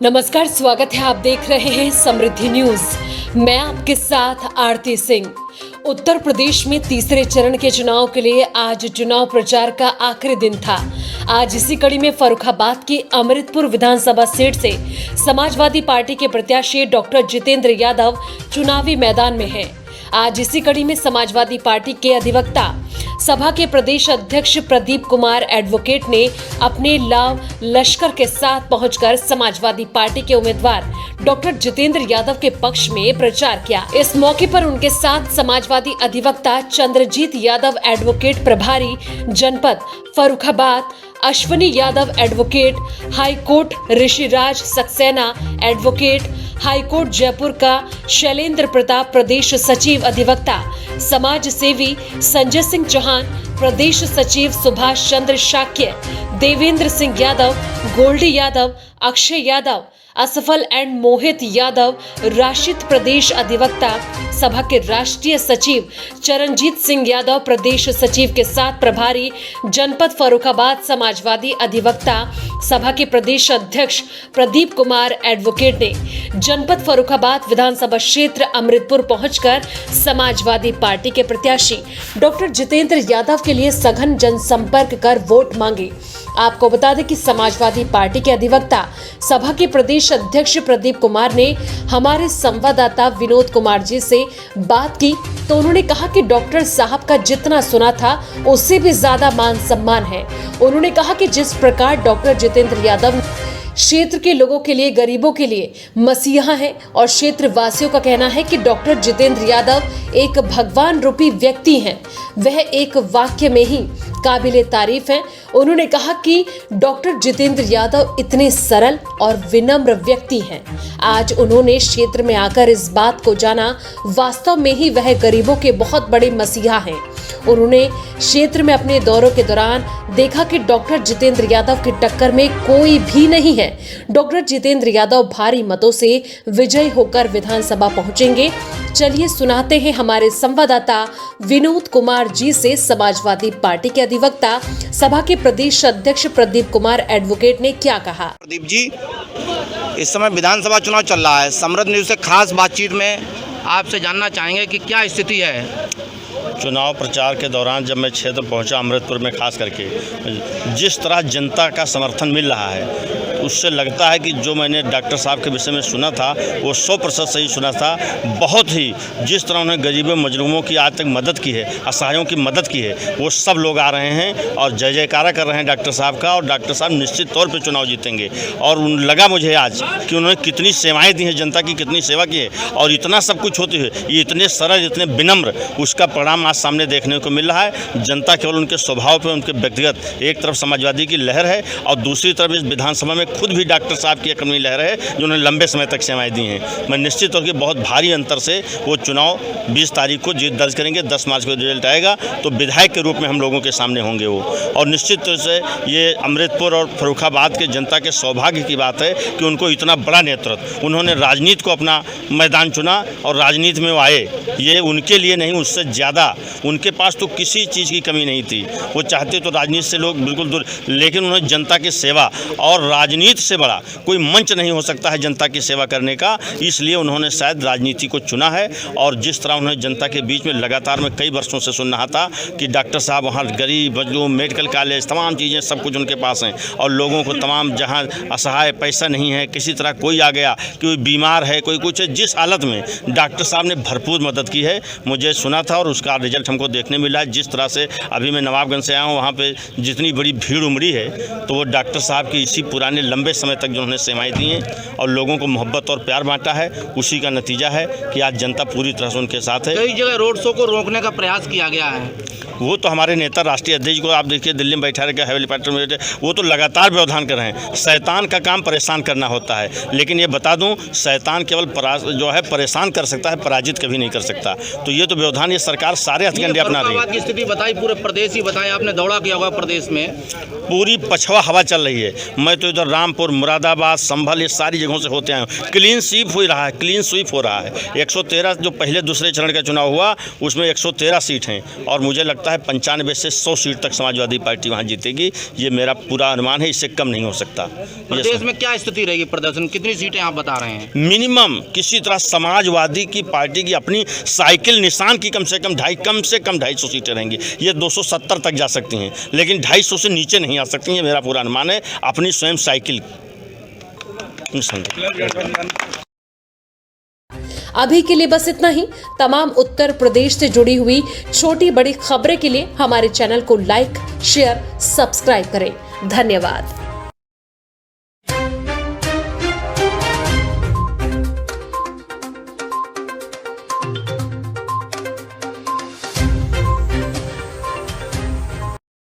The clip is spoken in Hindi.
नमस्कार, स्वागत है। आप देख रहे हैं समृद्धि न्यूज। मैं आपके साथ आरती सिंह। उत्तर प्रदेश में तीसरे चरण के चुनाव के लिए आज चुनाव प्रचार का आखिरी दिन था। आज इसी कड़ी में फर्रुखाबाद की अमृतपुर विधानसभा सीट से समाजवादी पार्टी के प्रत्याशी डॉक्टर जितेंद्र यादव चुनावी मैदान में हैं। आज इसी कड़ी में समाजवादी पार्टी के अधिवक्ता सभा के प्रदेश अध्यक्ष प्रदीप कुमार एडवोकेट ने अपने लाव लश्कर के साथ पहुंचकर समाजवादी पार्टी के उम्मीदवार डॉक्टर जितेंद्र यादव के पक्ष में प्रचार किया। इस मौके पर उनके साथ समाजवादी अधिवक्ता चंद्रजीत यादव एडवोकेट प्रभारी जनपद Farrukhabad, Ashwini Yadav advocate high court, Rishiraj Saxena advocate high court Jaipur का शैलेंद्र प्रताप प्रदेश सचिव अधिवक्ता, समाज सेवी संजय सिंह चौहान, प्रदेश सचिव सुभाष चंद्र शाक्य, देवेंद्र सिंह यादव, गोल्डी यादव, अक्षय यादव, असफल एंड मोहित यादव, राशिद प्रदेश अधिवक्ता, सभा के राष्ट्रीय सचिव चरणजीत सिंह यादव, प्रदेश सचिव के साथ प्रभारी जनपद फर्रुखाबाद समाजवादी अधिवक्ता, सभा के प्रदेश अध्यक्ष प्रदीप कुमार एडवोकेट ने जनपद फर्रुखाबाद विधानसभा क्षेत्र अमृतपुर पहुंचकर समाजवादी पार्टी के प्रत्याशी डॉक्टर जितेंद्र यादव के लिए सघन जनसंपर्क कर वोट मांगे। आपको बता दें कि समाजवादी पार्टी के अधिवक्ता सभा के प्रदेश अध्यक्ष प्रदीप कुमार ने हमारे संवाददाता विनोद कुमार जी से बात की तो उन्होंने कहा कि डॉक्टर साहब का जितना सुना था उससे भी ज्यादा मान सम्मान है। उन्होंने कहा कि जिस प्रकार डॉक्टर जितेंद्र यादव क्षेत्र के लोगों के लिए, गरीबों के लिए मसीहा हैं और क्षेत्र वासियों का कहना है कि डॉक्टर जितेंद्र यादव एक भगवान रूपी व्यक्ति हैं। वह एक वाक्य में ही काबिले तारीफ हैं। उन्होंने कहा कि डॉक्टर जितेंद्र यादव इतने सरल और विनम्र व्यक्ति हैं। आज उन्होंने क्षेत्र में आकर इस बात को जाना, वास्तव में ही वह गरीबों के बहुत बड़े मसीहा हैं। उन्होंने क्षेत्र में अपने दौरों के दौरान देखा कि डॉक्टर जितेंद्र यादव की टक्कर में कोई भी नहीं है। डॉक्टर जितेंद्र यादव भारी मतों से विजयी होकर विधानसभा पहुंचेंगे। चलिए सुनाते हैं हमारे संवाददाता विनोद कुमार जी से समाजवादी पार्टी के अधिवक्ता सभा के प्रदेश अध्यक्ष प्रदीप कुमार एडवोकेट ने क्या कहा। प्रदीप जी, इस समय विधानसभा चुनाव चल रहा है। समृद्ध न्यूज़ से खास बातचीत में आपसे जानना चाहेंगे कि क्या स्थिति है। चुनाव प्रचार के दौरान जब मैं क्षेत्र पहुंचा अमृतपुर में, खास करके जिस तरह जनता का समर्थन मिल रहा है उससे लगता है कि जो मैंने डॉक्टर साहब के विषय में सुना था वो 100% सही सुना था। बहुत ही जिस तरह उन्होंने गरीबों मजलूमों की आज तक मदद की है, असहायों की मदद की है, वो सब लोग आ रहे हैं और जय जयकारा कर रहे हैं डॉक्टर साहब का। और डॉक्टर साहब निश्चित तौर पर चुनाव जीतेंगे। और लगा मुझे आज कि उन्होंने कितनी सेवाएँ दी हैं, जनता की कितनी सेवा की है और इतना सब कुछ होते हुए ये इतने सरल, इतने विनम्र, उसका परिणाम आज सामने देखने को मिल रहा है। जनता केवल उनके स्वभाव पे, उनके व्यक्तिगत, एक तरफ समाजवादी की लहर है और दूसरी तरफ इस विधानसभा में खुद भी डॉक्टर साहब की एक अपनी लहर है जो उन्होंने लंबे समय तक सेवाएं दी हैं। मैं निश्चित तौर पर बहुत भारी अंतर से वो चुनाव 20 तारीख को जीत दर्ज करेंगे। 10 मार्च को रिजल्ट आएगा तो विधायक के रूप में हम लोगों के सामने होंगे वो। और निश्चित तौर से ये अमृतपुर और फर्रुखाबाद के जनता के सौभाग्य की बात है कि उनको इतना बड़ा नेतृत्व, उन्होंने राजनीति को अपना मैदान चुना और राजनीति में वो आए। ये उनके लिए नहीं, उससे ज़्यादा उनके पास तो किसी चीज़ की कमी नहीं थी। वो चाहते तो राजनीति से लोग बिल्कुल दूर, लेकिन उन्होंने जनता की सेवा, और राजनीति से बड़ा कोई मंच नहीं हो सकता है जनता की सेवा करने का, इसलिए उन्होंने शायद राजनीति को चुना है। और जिस तरह उन्होंने जनता के बीच में लगातार मैं कई वर्षों से सुन रहा था कि डॉक्टर साहब वहाँ गरीब मजलूम, मेडिकल कॉलेज, तमाम चीज़ें सब कुछ उनके पास हैं और लोगों को तमाम जहाँ असहाय, पैसा नहीं है, किसी तरह कोई आ गया, कोई बीमार है, कोई कुछ है, जिस हालत में डॉक्टर साहब ने भरपूर मदद की है, मुझे सुना था और उसका रिजल्ट हमको देखने मिला है। जिस तरह से अभी मैं नवाबगंज से आया हूँ, वहाँ पे जितनी बड़ी भीड़ उमड़ी है तो वो डॉक्टर साहब की इसी पुराने लंबे समय तक जो उन्होंने सेवाएं दी हैं और लोगों को मोहब्बत और प्यार बांटा है, उसी का नतीजा है कि आज जनता पूरी तरह से उनके साथ है। कई जगह रोड शो को रोकने का प्रयास किया गया है। वो तो हमारे नेता राष्ट्रीय अध्यक्ष को आप देखिए दिल्ली में बैठा रहे, हेलीपैड में बैठे, वो तो लगातार व्यवधान कर रहे हैं। शैतान का काम परेशान करना होता है, लेकिन ये बता दूं, शैतान केवल जो है परेशान कर सकता है, पराजित कभी नहीं कर सकता। तो ये तो व्यवधान ये सरकार सारे हथकंडे अपना रही है। की स्थिति बताई, पूरे प्रदेश ही बताएं, आपने दौड़ा किया होगा प्रदेश में, पूरी पछवा हवा चल रही है। मैं तो इधर रामपुर, मुरादाबाद, संभल, ये सारी जगहों से होते आए हूँ। क्लीन स्वीप हो रहा है, क्लीन स्वीप हो रहा है। 113 जो पहले दूसरे चरण का चुनाव हुआ उसमें 113 सीट हैं और मुझे लगता लगता है 95 से 100 सीट तक समाजवादी पार्टी वहाँ जीतेगी। ये मेरा पूरा अनुमान है, इससे कम नहीं हो सकता। प्रदेश में क्या स्थिति रहेगी? प्रदर्शन कितनी सीटें आप बता रहे हैं? मिनिमम किसी तरह समाजवादी की पार्टी की अपनी साइकिल निशान की कम से कम 250 सीटें रहेंगी। ये 270 तक जा सकती हैं, लेकिन 250 से नीचे नहीं आ सकती हैं, मेरा पूरा अनुमान है, अपनी स्वयं साइकिल निशान। अभी के लिए बस इतना ही। तमाम उत्तर प्रदेश से जुड़ी हुई छोटी बड़ी खबरें के लिए हमारे चैनल को लाइक, शेयर, सब्सक्राइब करें। धन्यवाद।